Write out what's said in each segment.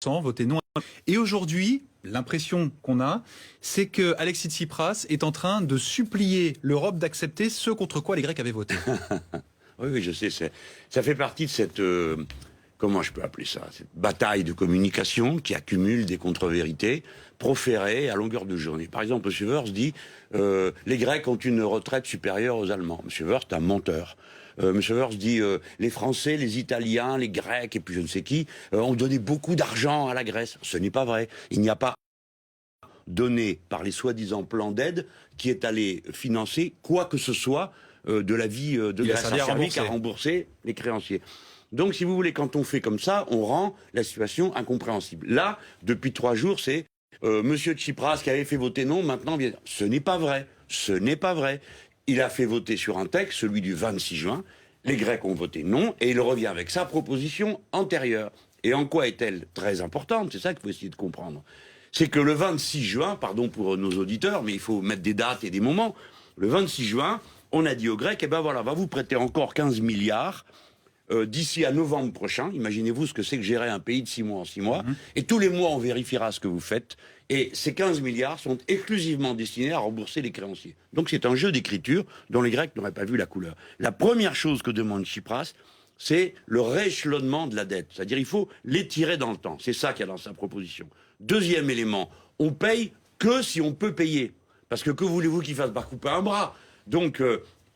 voté non. Et aujourd'hui, l'impression qu'on a, c'est que Alexis Tsipras est en train de supplier l'Europe d'accepter ce contre quoi les Grecs avaient voté. Oui, oui, je sais. Ça fait partie de cette... comment je peux appeler ça? Cette bataille de communication qui accumule des contre-vérités proférées à longueur de journée. Par exemple, M. Wörth dit les Grecs ont une retraite supérieure aux Allemands. M. Wörth est un menteur. M. Wörth dit les Français, les Italiens, les Grecs et puis je ne sais qui ont donné beaucoup d'argent à la Grèce. Ce n'est pas vrai. Il n'y a pas donné par les soi-disant plans d'aide qui est allé financer quoi que ce soit de la vie de Grèce. Ça a servi qu'à rembourser les créanciers. Donc, si vous voulez, quand on fait comme ça, on rend la situation incompréhensible. Là, depuis 3 jours, c'est Monsieur Tsipras qui avait fait voter non, maintenant vient... Ce n'est pas vrai. Ce n'est pas vrai. Il a fait voter sur un texte, celui du 26 juin. Les Grecs ont voté non, et il revient avec sa proposition antérieure. Et en quoi est-elle très importante? C'est ça qu'il faut essayer de comprendre. C'est que le 26 juin, pardon pour nos auditeurs, mais il faut mettre des dates et des moments. Le 26 juin, on a dit aux Grecs, eh ben voilà, va vous prêter encore 15 milliards d'ici à novembre prochain. Imaginez-vous ce que c'est que gérer un pays de 6 mois en 6 mois. Et tous les mois, on vérifiera ce que vous faites. Et ces 15 milliards sont exclusivement destinés à rembourser les créanciers. Donc c'est un jeu d'écriture dont les Grecs n'auraient pas vu la couleur. La première chose que demande Tsipras, c'est le rééchelonnement de la dette. C'est-à-dire il faut l'étirer dans le temps. C'est ça qu'il y a dans sa proposition. Deuxième élément, on paye que si on peut payer. Parce que voulez-vous qu'il fasse? Pas couper un bras. Donc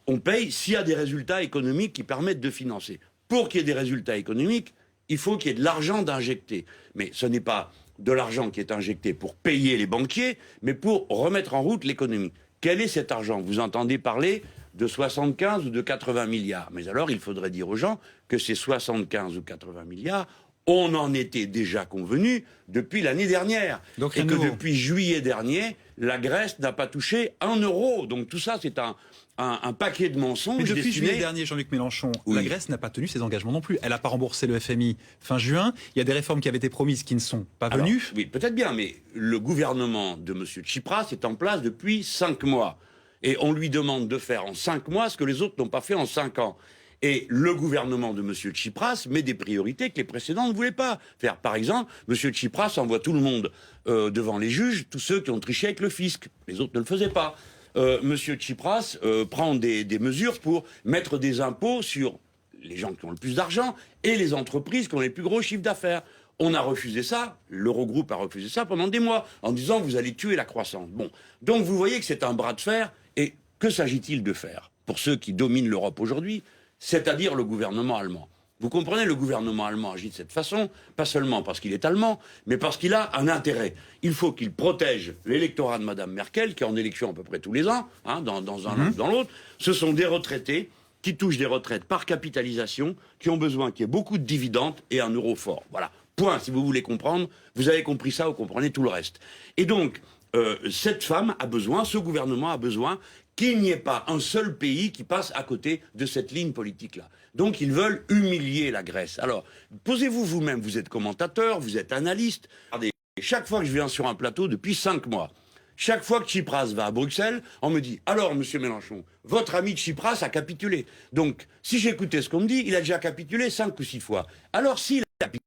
on paye s'il y a des résultats économiques qui permettent de financer. Pour qu'il y ait des résultats économiques, il faut qu'il y ait de l'argent d'injecter. Mais ce n'est pas de l'argent qui est injecté pour payer les banquiers, mais pour remettre en route l'économie. Quel est cet argent? Vous entendez parler de 75 ou de 80 milliards. Mais alors, il faudrait dire aux gens que ces 75 ou 80 milliards, on en était déjà convenu depuis l'année dernière. Donc, et que depuis juillet dernier, la Grèce n'a pas touché 1 euro. Donc tout ça, c'est un paquet de mensonges. Mais depuis juillet dernier, Jean-Luc Mélenchon, la Grèce n'a pas tenu ses engagements non plus. Elle n'a pas remboursé le FMI fin juin. Il y a des réformes qui avaient été promises qui ne sont pas venues. Alors, oui, peut-être bien, mais le gouvernement de M. Tsipras est en place depuis 5 mois. Et on lui demande de faire en 5 mois ce que les autres n'ont pas fait en 5 ans. Et le gouvernement de M. Tsipras met des priorités que les précédents ne voulaient pas faire. Par exemple, M. Tsipras envoie tout le monde devant les juges, tous ceux qui ont triché avec le fisc. Les autres ne le faisaient pas. M. Tsipras prend des mesures pour mettre des impôts sur les gens qui ont le plus d'argent et les entreprises qui ont les plus gros chiffres d'affaires. On a refusé ça, l'Eurogroupe a refusé ça pendant des mois, en disant vous allez tuer la croissance. Bon, donc vous voyez que c'est un bras de fer, et que s'agit-il de faire pour ceux qui dominent l'Europe aujourd'hui, c'est-à-dire le gouvernement allemand? Vous comprenez, le gouvernement allemand agit de cette façon, pas seulement parce qu'il est allemand, mais parce qu'il a un intérêt. Il faut qu'il protège l'électorat de Mme Merkel, qui est en élection à peu près tous les ans, hein, dans un ou dans l'autre. Ce sont des retraités qui touchent des retraites par capitalisation, qui ont besoin qu'il y ait beaucoup de dividendes et un euro fort. Voilà. Point. Si vous voulez comprendre, vous avez compris ça, vous comprenez tout le reste. Et donc, cette femme a besoin, ce gouvernement a besoin qu'il n'y ait pas un seul pays qui passe à côté de cette ligne politique-là. Donc ils veulent humilier la Grèce. Alors, posez-vous vous-même, vous êtes commentateur, vous êtes analyste. Regardez, chaque fois que je viens sur un plateau, depuis 5 mois, chaque fois que Tsipras va à Bruxelles, on me dit « Alors, monsieur Mélenchon, votre ami Tsipras a capitulé. » Donc, si j'écoutais ce qu'on me dit, il a déjà capitulé 5 ou 6 fois. Alors, s'il a capitulé,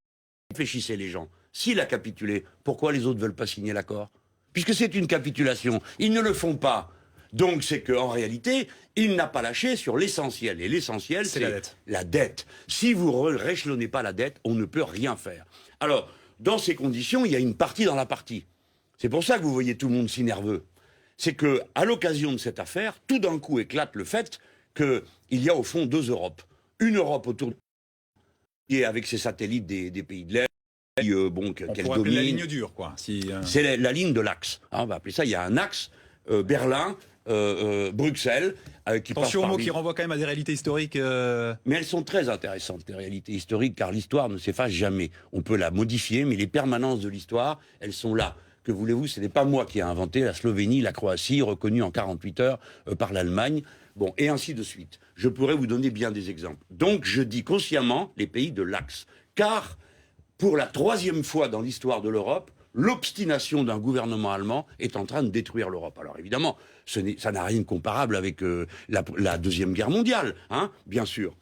réfléchissez les gens, s'il a capitulé, pourquoi les autres ne veulent pas signer l'accord? Puisque c'est une capitulation, ils ne le font pas. Donc c'est qu'en réalité, il n'a pas lâché sur l'essentiel. Et l'essentiel, c'est la dette. Si vous ne réchelonnez pas la dette, on ne peut rien faire. Alors, dans ces conditions, il y a une partie dans la partie. C'est pour ça que vous voyez tout le monde si nerveux. C'est qu'à l'occasion de cette affaire, tout d'un coup éclate le fait qu'il y a au fond 2 Europes. Une Europe autour qui est avec ses satellites des pays de l'Est, qu'elle domine. La ligne dure, quoi. C'est la ligne de l'axe. Hein, on va appeler ça. Il y a un axe Berlin, Bruxelles, qui attention passe aux mots qui renvoient quand même à des réalités historiques. Mais elles sont très intéressantes, les réalités historiques, car l'histoire ne s'efface jamais. On peut la modifier, mais les permanences de l'histoire, elles sont là. Que voulez-vous, ce n'est pas moi qui ai inventé la Slovénie, la Croatie, reconnue en 48 heures par l'Allemagne. Bon, et ainsi de suite. Je pourrais vous donner bien des exemples. Donc, je dis consciemment les pays de l'Axe. Car, pour la 3e fois dans l'histoire de l'Europe, l'obstination d'un gouvernement allemand est en train de détruire l'Europe. Alors évidemment, ça n'a rien de comparable avec la Deuxième Guerre mondiale, hein, bien sûr.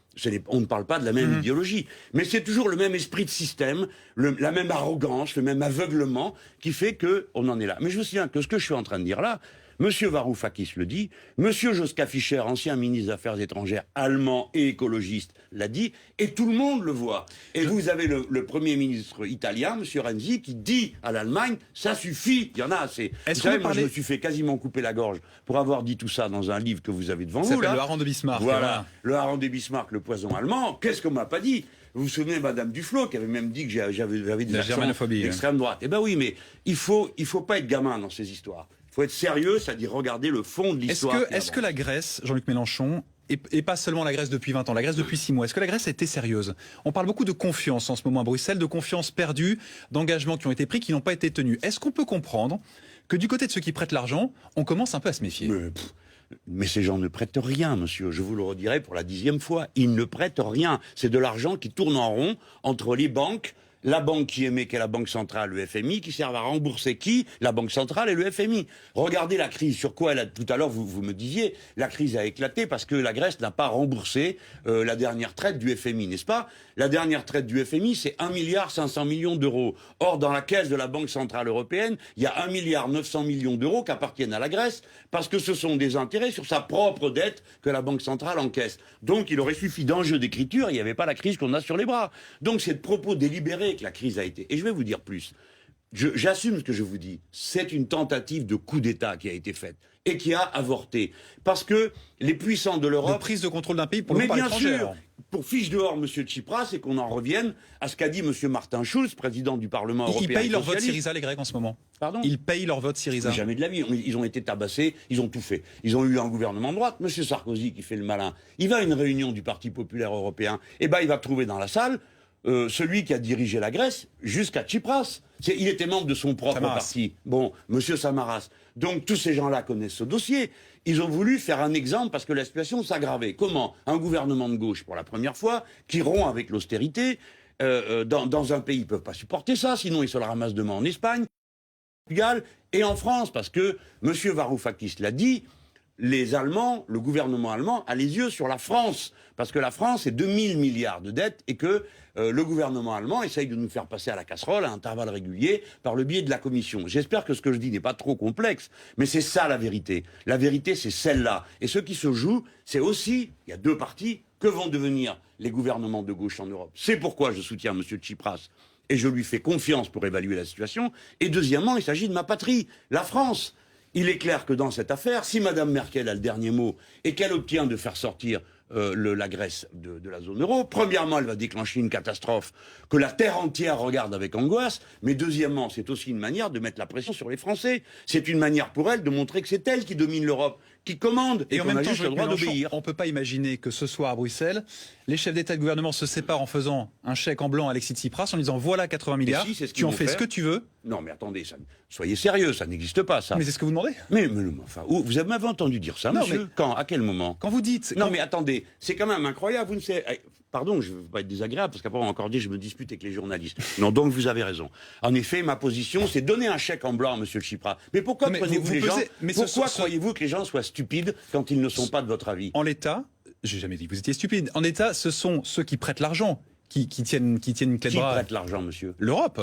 On ne parle pas de la même idéologie, mais c'est toujours le même esprit de système, la même arrogance, le même aveuglement qui fait qu'on en est là. Mais je me souviens que ce que je suis en train de dire là, Monsieur Varoufakis le dit, Monsieur Joschka Fischer, ancien ministre des Affaires étrangères allemand et écologiste, l'a dit, et tout le monde le voit. Et vous avez le Premier ministre italien, Monsieur Renzi, qui dit à l'Allemagne, ça suffit, il y en a assez. Vous savez, moi je me suis fait quasiment couper la gorge pour avoir dit tout ça dans un livre que vous avez devant vous. Ça s'appelle Le Hareng de Bismarck. Voilà, le Hareng de Bismarck, le poison allemand. Qu'est-ce qu'on m'a pas dit? Vous vous souvenez, Madame Duflot, qui avait même dit que j'avais des accents d'extrême droite. Eh ben oui, mais il faut pas être gamin dans ces histoires. Il faut être sérieux, c'est-à-dire regarder le fond de l'histoire. Est-ce que la Grèce, Jean-Luc Mélenchon, et pas seulement la Grèce depuis 20 ans, la Grèce depuis 6 mois, est-ce que la Grèce a été sérieuse? On parle beaucoup de confiance en ce moment à Bruxelles, de confiance perdue, d'engagements qui ont été pris, qui n'ont pas été tenus. Est-ce qu'on peut comprendre que du côté de ceux qui prêtent l'argent, on commence un peu à se méfier? Mais ces gens ne prêtent rien, monsieur. Je vous le redirai pour la 10e fois. Ils ne prêtent rien. C'est de l'argent qui tourne en rond entre les banques, la banque qui émet, qui est la Banque centrale, le FMI, qui servent à rembourser qui? La Banque centrale et le FMI. Regardez la crise. Sur quoi elle a... Tout à l'heure, vous me disiez, la crise a éclaté parce que la Grèce n'a pas remboursé la dernière traite du FMI, n'est-ce pas? La dernière traite du FMI, c'est 1,5 milliard d'euros. Or, dans la caisse de la Banque centrale européenne, il y a 1,9 milliard d'euros qui appartiennent à la Grèce parce que ce sont des intérêts sur sa propre dette que la Banque centrale encaisse. Donc, il aurait suffi d'un jeu d'écriture, il n'y avait pas la crise qu'on a sur les bras. Donc, c'est de propos délibérés que la crise a été. Et je vais vous dire plus. J'assume ce que je vous dis. C'est une tentative de coup d'État qui a été faite et qui a avorté. Parce que les puissants de l'Europe... De prise de contrôle d'un pays pour le par l'étranger. Sûr, pour fiche dehors M. Tsipras et qu'on en revienne à ce qu'a dit M. Martin Schulz, président du Parlement européen. Ils payent leur vote Syriza, les Grecs, en ce moment. Pardon? Ils payent leur vote Syriza. Mais jamais de la vie. Ils ont été tabassés, ils ont tout fait. Ils ont eu un gouvernement de droite. M. Sarkozy, qui fait le malin, il va à une réunion du Parti populaire européen. Eh ben, il va trouver dans la salle celui qui a dirigé la Grèce jusqu'à Tsipras. Il était membre de son propre parti. Bon, Monsieur Samaras. Donc tous ces gens-là connaissent ce dossier. Ils ont voulu faire un exemple parce que la situation s'aggravait. Comment? Un gouvernement de gauche, pour la première fois, qui rompt avec l'austérité. Dans un pays, ils ne peuvent pas supporter ça, sinon ils se le ramassent demain en Espagne, en Portugal et en France. Parce que Monsieur Varoufakis l'a dit, les Allemands, le gouvernement allemand a les yeux sur la France. Parce que la France est 2000 milliards de dettes et que le gouvernement allemand essaye de nous faire passer à la casserole à intervalles réguliers par le biais de la Commission. J'espère que ce que je dis n'est pas trop complexe, mais c'est ça la vérité. La vérité, c'est celle-là. Et ce qui se joue, c'est aussi, il y a deux parties, que vont devenir les gouvernements de gauche en Europe. C'est pourquoi je soutiens M. Tsipras et je lui fais confiance pour évaluer la situation. Et deuxièmement, il s'agit de ma patrie, la France. Il est clair que dans cette affaire, si Mme Merkel a le dernier mot et qu'elle obtient de faire sortir la Grèce de la zone euro, premièrement, elle va déclencher une catastrophe que la terre entière regarde avec angoisse, mais deuxièmement, c'est aussi une manière de mettre la pression sur les Français. C'est une manière pour elle de montrer que c'est elle qui domine l'Europe, qui commande et en qu'on même a temps, juste le droit d'obéir. On ne peut pas imaginer que ce soir à Bruxelles, les chefs d'État et de gouvernement se séparent en faisant un chèque en blanc à Alexis Tsipras en disant voilà 80 milliards, tu en fais ce que tu veux. Non mais attendez, soyez sérieux, ça n'existe pas ça. Mais c'est ce que vous demandez. Mais enfin, vous m'avez entendu dire ça, monsieur? Mais quand? À quel moment? Quand vous dites... Non mais attendez, c'est quand même incroyable, vous ne savez... Pardon, je ne veux pas être désagréable, parce qu'après on va encore dire je me dispute avec les journalistes. Non, donc vous avez raison. En effet, ma position, c'est donner un chèque en blanc à M. Tsipras. Mais pourquoi prenez-vous les gens... Pourquoi croyez-vous que les gens soient stupides quand ils ne sont pas de votre avis? En l'état, j'ai jamais dit que vous étiez stupide. En l'état, ce sont ceux qui prêtent l'argent, qui tiennent une clé de bras. Qui prête l'argent, monsieur? L'Europe.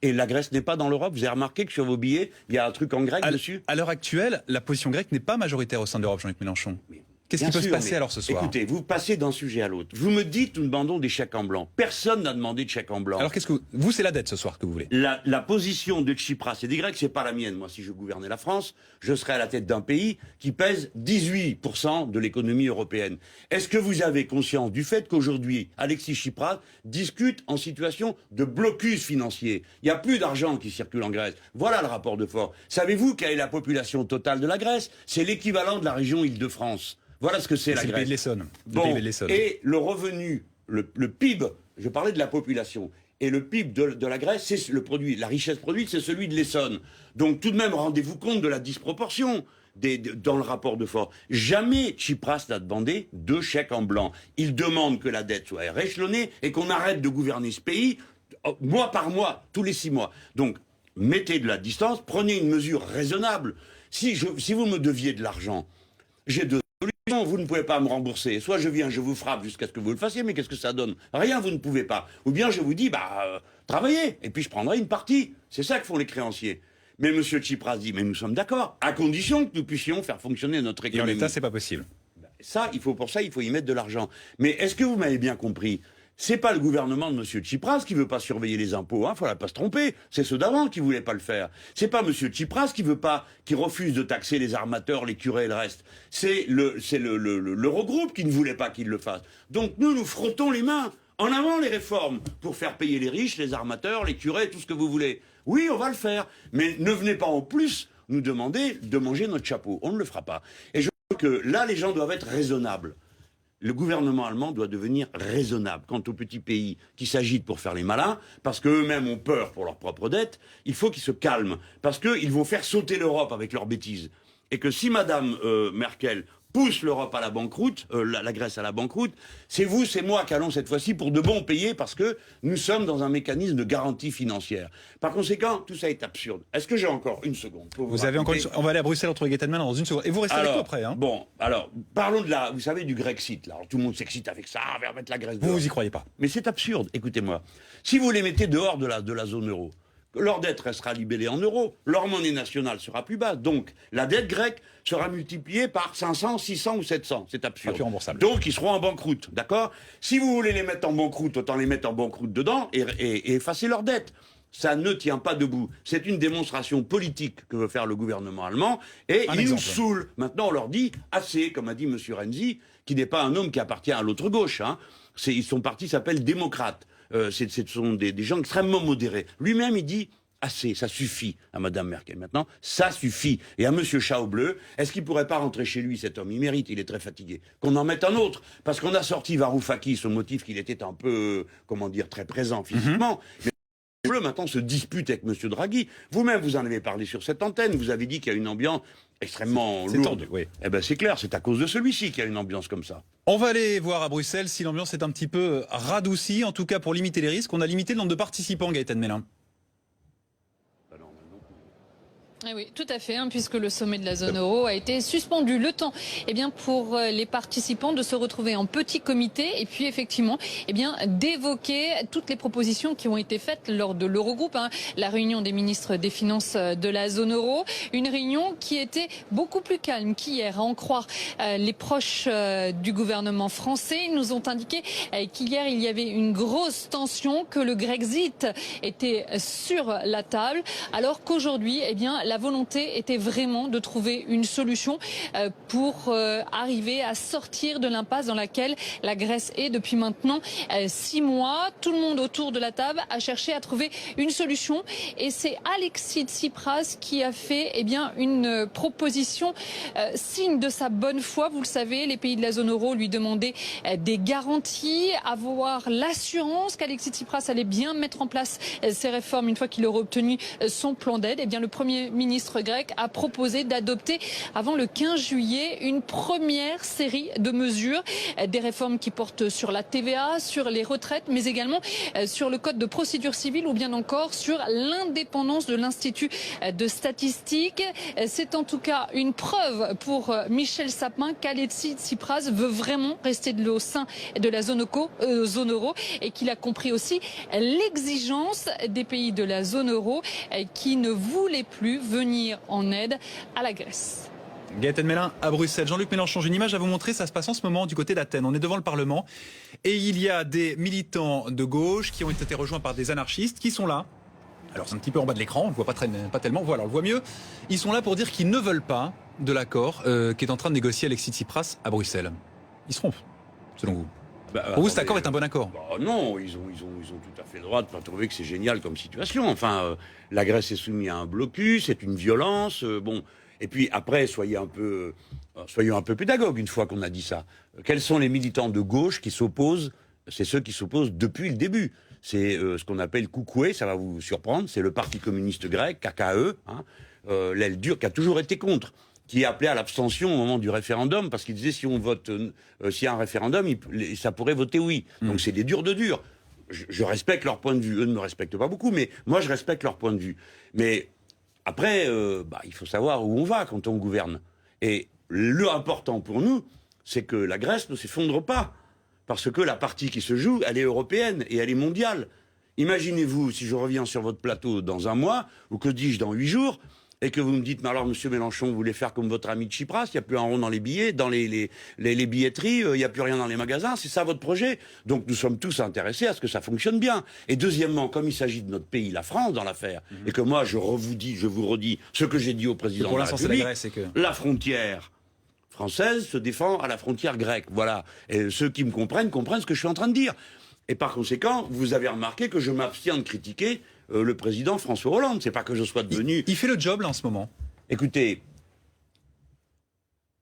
Et la Grèce n'est pas dans l'Europe. Vous avez remarqué que sur vos billets, il y a un truc en grec dessus? À l'heure actuelle, la position grecque n'est pas majoritaire au sein de l'Europe, Jean-Luc Mélenchon. Qu'est-ce qui peut se passer alors ce soir? Écoutez, vous passez d'un sujet à l'autre. Vous me dites nous demandons des chèques en blanc. Personne n'a demandé de chèques en blanc. Alors qu'est-ce que vous c'est la dette ce soir que vous voulez? La position de Tsipras et des Grecs, c'est pas la mienne. Moi, si je gouvernais la France, je serais à la tête d'un pays qui pèse 18% de l'économie européenne. Est-ce que vous avez conscience du fait qu'aujourd'hui, Alexis Tsipras discute en situation de blocus financier? Il n'y a plus d'argent qui circule en Grèce. Voilà le rapport de force. Savez-vous quelle est la population totale de la Grèce? C'est l'équivalent de la région Île-de-France. Voilà ce que c'est la Grèce. C'est le pays de l'Essonne. Bon, et le revenu, le PIB, je parlais de la population, et le PIB de la Grèce, c'est le produit, la richesse produite, c'est celui de l'Essonne. Donc tout de même, rendez-vous compte de la disproportion dans le rapport de force. Jamais Tsipras n'a demandé de chèque en blanc. Il demande que la dette soit rééchelonnée et qu'on arrête de gouverner ce pays mois par mois, tous les 6 mois. Donc mettez de la distance, prenez une mesure raisonnable. Si vous me deviez de l'argent, j'ai deux solutions. non, vous ne pouvez pas me rembourser. Soit je viens, je vous frappe jusqu'à ce que vous le fassiez, mais qu'est-ce que ça donne? Rien, vous ne pouvez pas. Ou bien je vous dis, travaillez, et puis je prendrai une partie. C'est ça que font les créanciers. Mais M. Tsipras dit, mais nous sommes d'accord, à condition que nous puissions faire fonctionner notre Et en économie. l'état, c'est pas possible. Ça, pour ça, il faut y mettre de l'argent. Mais est-ce que vous m'avez bien compris? C'est pas le gouvernement de M. Tsipras qui veut pas surveiller les impôts, hein, faut pas se tromper. C'est ceux d'avant qui voulaient pas le faire. C'est pas M. Tsipras qui refuse de taxer les armateurs, les curés et le reste. C'est l'Eurogroupe qui ne voulait pas qu'il le fasse. Donc nous frottons les mains. En avant les réformes pour faire payer les riches, les armateurs, les curés, tout ce que vous voulez. Oui, on va le faire. Mais ne venez pas en plus nous demander de manger notre chapeau. On ne le fera pas. Et je crois que là, les gens doivent être raisonnables. Le gouvernement allemand doit devenir raisonnable. Quant aux petits pays qui s'agitent pour faire les malins, parce qu'eux-mêmes ont peur pour leur propre dette, il faut qu'ils se calment. Parce qu'ils vont faire sauter l'Europe avec leurs bêtises. Et que si Madame Merkel pousse l'Europe à la banqueroute, la Grèce à la banqueroute, c'est vous, c'est moi qui allons cette fois-ci pour de bons payer parce que nous sommes dans un mécanisme de garantie financière. Par conséquent, tout ça est absurde. Est-ce que j'ai encore une seconde pour vous avez encore On va aller à Bruxelles retrouver Gaëtan Mélin dans une seconde. Et vous restez avec nous après. Hein. Bon, alors, parlons vous savez, du Grexit. Là. Alors, tout le monde s'excite avec ça, on va mettre la Grèce dehors. Vous y croyez pas? Mais c'est absurde, écoutez-moi. Si vous les mettez dehors de la zone euro, leur dette restera libellée en euros, leur monnaie nationale sera plus basse. Donc, la dette grecque sera multipliée par 500, 600 ou 700. C'est absurde. Plus remboursable. Donc, ils seront en banqueroute, d'accord? Si vous voulez les mettre en banqueroute, autant les mettre en banqueroute dedans et effacer leur dette. Ça ne tient pas debout. C'est une démonstration politique que veut faire le gouvernement allemand et ils nous saoulent. Maintenant, on leur dit assez, comme a dit M. Renzi, qui n'est pas un homme qui appartient à l'autre gauche. Hein. Son parti s'appelle démocrate. Ce sont des gens extrêmement modérés. Lui-même, il dit assez, ça suffit à Mme Merkel. Maintenant, ça suffit. Et à M. Schauble, est-ce qu'il ne pourrait pas rentrer chez lui, cet homme? Il mérite, il est très fatigué. Qu'on en mette un autre. Parce qu'on a sorti Varoufakis au motif qu'il était un peu, très présent physiquement. Mais Bleu maintenant se dispute avec M. Draghi. Vous-même, vous en avez parlé sur cette antenne. Vous avez dit qu'il y a une ambiance extrêmement lourde. Tendu, oui. Eh ben, c'est clair, c'est à cause de celui-ci qu'il y a une ambiance comme ça. On va aller voir à Bruxelles si l'ambiance est un petit peu radoucie. En tout cas, pour limiter les risques, on a limité le nombre de participants, Gaëtan Mélin. Eh oui, tout à fait, puisque le sommet de la zone euro a été suspendu. Le temps, pour les participants de se retrouver en petit comité et puis effectivement, d'évoquer toutes les propositions qui ont été faites lors de l'Eurogroupe, la réunion des ministres des Finances de la zone euro, une réunion qui était beaucoup plus calme qu'hier, à en croire les proches du gouvernement français. Ils nous ont indiqué qu'hier il y avait une grosse tension, que le Grexit était sur la table, alors qu'aujourd'hui, la volonté était vraiment de trouver une solution pour arriver à sortir de l'impasse dans laquelle la Grèce est depuis maintenant 6 mois. Tout le monde autour de la table a cherché à trouver une solution et c'est Alexis Tsipras qui a fait une proposition signe de sa bonne foi. Vous le savez, les pays de la zone euro lui demandaient des garanties, avoir l'assurance qu'Alexis Tsipras allait bien mettre en place ces réformes une fois qu'il aurait obtenu son plan d'aide. Le Premier ministre grec a proposé d'adopter avant le 15 juillet une première série de mesures, des réformes qui portent sur la TVA, sur les retraites, mais également sur le code de procédure civile ou bien encore sur l'indépendance de l'Institut de statistique. C'est en tout cas une preuve pour Michel Sapin qu'Alexis Tsipras veut vraiment rester au sein de la zone euro et qu'il a compris aussi l'exigence des pays de la zone euro qui ne voulaient plus venir en aide à la Grèce. Gaëtan Mélin à Bruxelles. Jean-Luc Mélenchon, j'ai une image à vous montrer, ça se passe en ce moment du côté d'Athènes. On est devant le Parlement et il y a des militants de gauche qui ont été rejoints par des anarchistes qui sont là. Alors c'est un petit peu en bas de l'écran, on ne le voit pas tellement, voilà, on le voit mieux. Ils sont là pour dire qu'ils ne veulent pas de l'accord qu'est en train de négocier Alexis Tsipras à Bruxelles. Ils se trompent, selon vous? Pour vous, cet accord est un bon accord? Non, ils ont tout à fait le droit de pas trouver que c'est génial comme situation. Enfin, la Grèce est soumise à un blocus, c'est une violence. Et puis après, soyons un peu pédagogues une fois qu'on a dit ça. Quels sont les militants de gauche qui s'opposent? C'est ceux qui s'opposent depuis le début. C'est ce qu'on appelle Koukoué, ça va vous surprendre. C'est le Parti communiste grec, KKE, l'aile dure, qui a toujours été contre, qui appelait à l'abstention au moment du référendum, parce qu'il disait si on vote, s'il y a un référendum, ça pourrait voter oui. Donc c'est des durs de durs. Je respecte leur point de vue. Eux ne me respectent pas beaucoup, mais moi je respecte leur point de vue. Mais après, il faut savoir où on va quand on gouverne. Et le important pour nous, c'est que la Grèce ne s'effondre pas. Parce que la partie qui se joue, elle est européenne et elle est mondiale. Imaginez-vous, si je reviens sur votre plateau dans un mois, ou que dis-je dans 8 jours, et que vous me dites, mais alors, monsieur Mélenchon, vous voulez faire comme votre ami Tsipras, il n'y a plus un rond dans les billets, dans les billetteries, il n'y a plus rien dans les magasins, c'est ça votre projet? Donc nous sommes tous intéressés à ce que ça fonctionne bien. Et deuxièmement, comme il s'agit de notre pays, la France, dans l'affaire, et que moi, je vous redis ce que j'ai dit au président de la République, la frontière française se défend à la frontière grecque. Voilà. Et ceux qui me comprennent ce que je suis en train de dire. Et par conséquent, vous avez remarqué que je m'abstiens de critiquer le président François Hollande. C'est pas que je sois devenu... Il fait le job, là, en ce moment. Écoutez,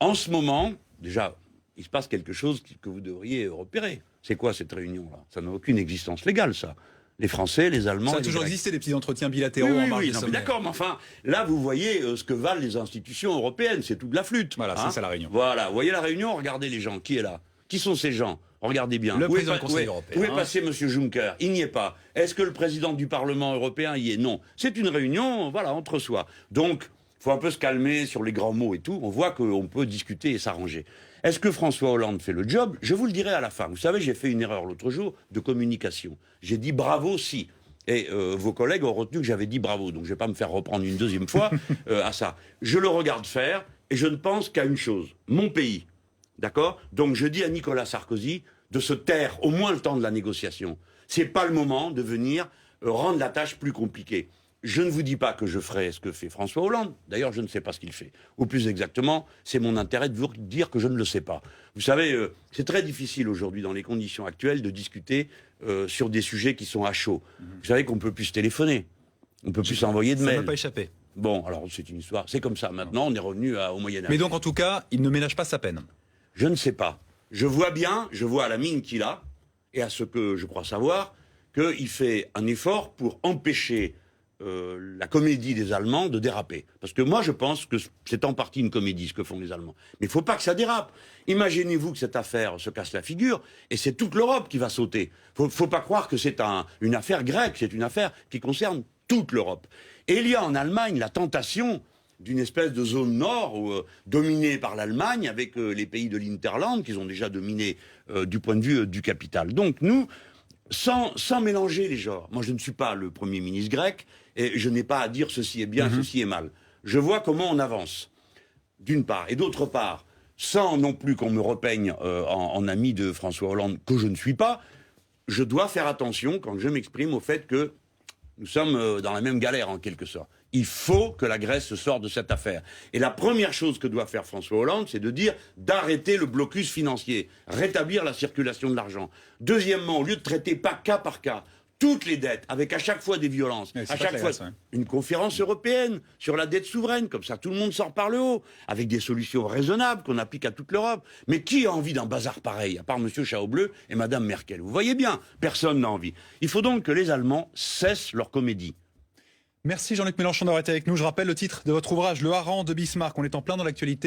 en ce moment, déjà, il se passe quelque chose que vous devriez repérer. C'est quoi cette réunion-là? Ça n'a aucune existence légale, ça. Les Français, les Allemands... Ça a toujours existé, des petits entretiens bilatéraux en marge des sommets. D'accord, mais enfin, là, vous voyez ce que valent les institutions européennes. C'est tout de la flûte. Voilà, c'est ça la réunion. Voilà, vous voyez la réunion, regardez les gens. Qui est là? Qui sont ces gens? Regardez bien. Le président du Conseil européen. Où est passé M. Juncker? Il n'y est pas. Est-ce que le président du Parlement européen y est? Non. C'est une réunion, voilà, entre soi. Donc, il faut un peu se calmer sur les grands mots et tout. On voit qu'on peut discuter et s'arranger. Est-ce que François Hollande fait le job? Je vous le dirai à la fin. Vous savez, j'ai fait une erreur l'autre jour de communication. J'ai dit bravo si. Et vos collègues ont retenu que j'avais dit bravo. Donc je ne vais pas me faire reprendre une deuxième fois à ça. Je le regarde faire et je ne pense qu'à une chose. Mon pays. D'accord? Donc je dis à Nicolas Sarkozy de se taire au moins le temps de la négociation. C'est pas le moment de venir rendre la tâche plus compliquée. Je ne vous dis pas que je ferai ce que fait François Hollande. D'ailleurs, je ne sais pas ce qu'il fait. Ou plus exactement, c'est mon intérêt de vous dire que je ne le sais pas. Vous savez, c'est très difficile aujourd'hui, dans les conditions actuelles, de discuter sur des sujets qui sont à chaud. Vous savez qu'on ne peut plus se téléphoner. On ne peut plus s'envoyer de mails. Ça ne m'a pas échappé. Bon, alors c'est une histoire. C'est comme ça. Maintenant, on est revenu au Moyen-Âge. Mais donc, en tout cas, il ne ménage pas sa peine. Je ne sais pas. Je vois bien, je vois à la mine qu'il a, et à ce que je crois savoir, qu'il fait un effort pour empêcher la comédie des Allemands de déraper. Parce que moi, je pense que c'est en partie une comédie, ce que font les Allemands. Mais il ne faut pas que ça dérape. Imaginez-vous que cette affaire se casse la figure, et c'est toute l'Europe qui va sauter. Il ne faut pas croire que c'est une affaire grecque, c'est une affaire qui concerne toute l'Europe. Et il y a en Allemagne la tentation d'une espèce de zone nord dominée par l'Allemagne, avec les pays de l'Hinterland, qu'ils ont déjà dominé du point de vue du capital. Donc nous, sans mélanger les genres, moi je ne suis pas le Premier ministre grec, et je n'ai pas à dire ceci est bien, ceci est mal. Je vois comment on avance, d'une part. Et d'autre part, sans non plus qu'on me repeigne en ami de François Hollande, que je ne suis pas, je dois faire attention quand je m'exprime au fait que nous sommes dans la même galère en quelque sorte. Il faut que la Grèce sorte de cette affaire. Et la première chose que doit faire François Hollande, c'est de dire d'arrêter le blocus financier, rétablir la circulation de l'argent. Deuxièmement, au lieu de traiter pas cas par cas toutes les dettes, avec à chaque fois des violences, à chaque fois une conférence européenne sur la dette souveraine, comme ça tout le monde sort par le haut, avec des solutions raisonnables qu'on applique à toute l'Europe. Mais qui a envie d'un bazar pareil, à part M. Chaobleu et Mme Merkel? Vous voyez bien, personne n'a envie. Il faut donc que les Allemands cessent leur comédie. Merci Jean-Luc Mélenchon d'avoir été avec nous. Je rappelle le titre de votre ouvrage, Le Hareng de Bismarck. On est en plein dans l'actualité.